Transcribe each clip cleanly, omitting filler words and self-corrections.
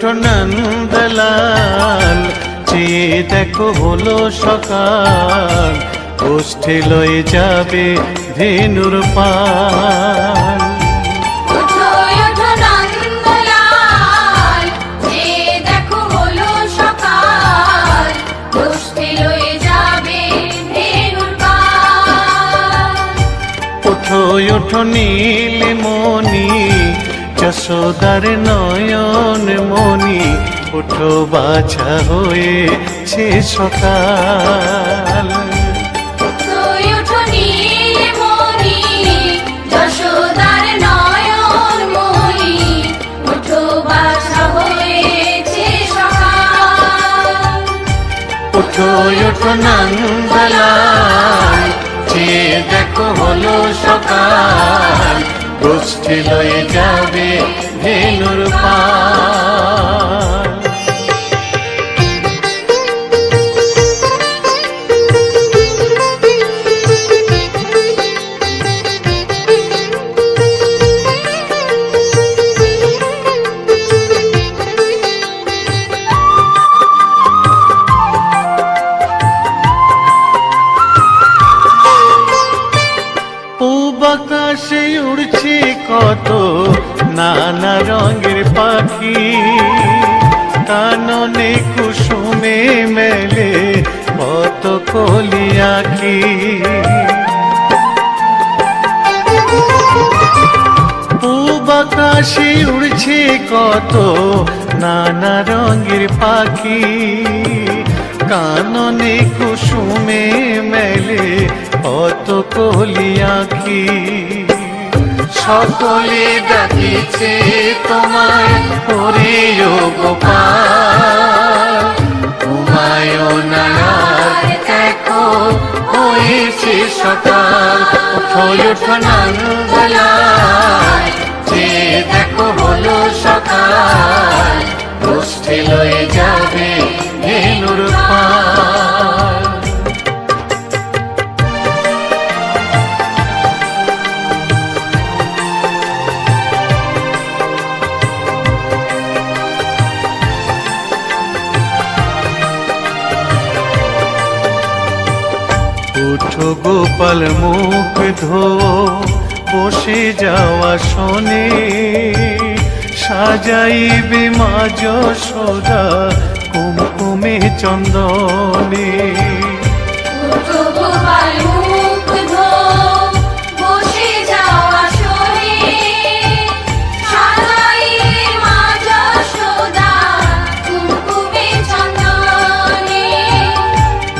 ওঠো নন্দলাল, চেয়ে দেখো হলো সকাল, গোষ্ঠী লয়ে যাবে ধেনুর পাল। ওঠো ওঠো নীলমণি, যশোদার নয়ন মণি, ওঠো বাছা হয়েছে সকাল। ওঠো ওঠো নন্দলাল, চেয়ে দেখো হলো সকাল, গোষ্ঠী লয়ে যাবে ধেনুর পাল। আকাশে উড়ছে কত নানা রঙের পাখি, কাননে কুসুমে মেলে কত কলি আঁখি। পূব আকাশে উড়ছে কত নানা রঙের পাখি, কাননে কুসুমে মেলে কত কলি আঁখি। সকলে ডাকিছে তোমায় ওরে ও গোপাল, ঘুমায় না আর দেখো হয়েছে সকাল। ওঠো ওঠো নন্দলাল, চেয়ে দেখো হলো সকাল, গোষ্ঠী লয়ে যাবে ধেনুর পাল। উঠো গোপাল মুখ ধো, বসে যাওয়া শোনে, সাজাইবে মা যশোদা কুমকুমে চন্দনে।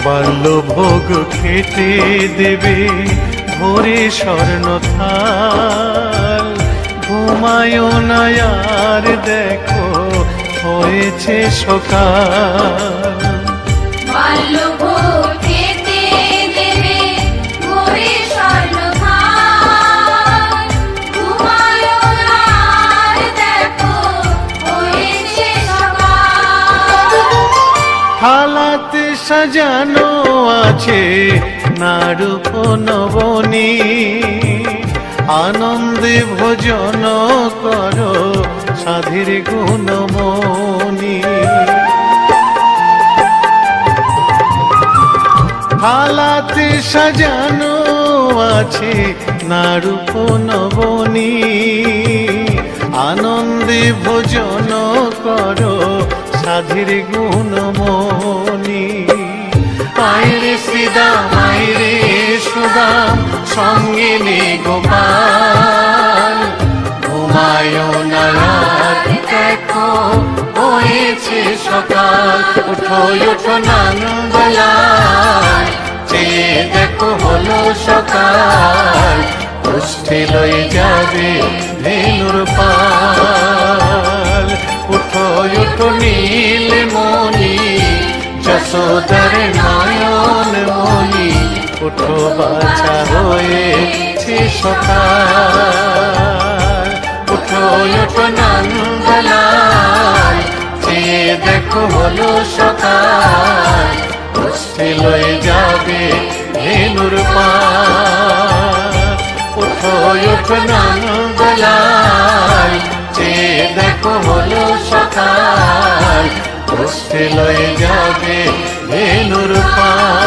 বাল্যভোগ খেতে দেবে ভোরে স্বর্ণ থাল, ঘুমায় না আর দেখো হয়েছে সকাল। বাল্যভোগ খেতে দেবে ভোরে স্বর্ণ থাল, ঘুমায় না আর দেখো হয়েছে সকাল। থালাতে সাজানো আছে নারূপ নবনী, আনন্দে ভোজন করো সাধীর গুণমণি। থালাতে সাজানো আছে নারূপ নবনী, আনন্দে ভোজন করো সাধীর গুণমণি। আইরে শ্রীদাম আইরে সুদাম, সঙ্গে নে গোপাল, ঘুমায় না আর দেখো হয়েছে সকাল। ওঠো ওঠো নন্দলাল, চেয়ে দেখো হলো সকাল, গোষ্ঠী লয়ে যাবে ধেনুর পাল। ওঠো ওঠো নীলমণি, যশোদার নয়ন মণি, ওঠো বাছা হয়েছে সকাল। ওঠো ওঠো নন্দলাল, চেয়ে দেখো হলো সকাল, গোষ্ঠী লয়ে যাবে ধেনুর পাল। ওঠো ওঠো নন্দলাল, চেয়ে দেখো হলো সকাল, গোষ্ঠী লয়ে যাবে ধেনুর পার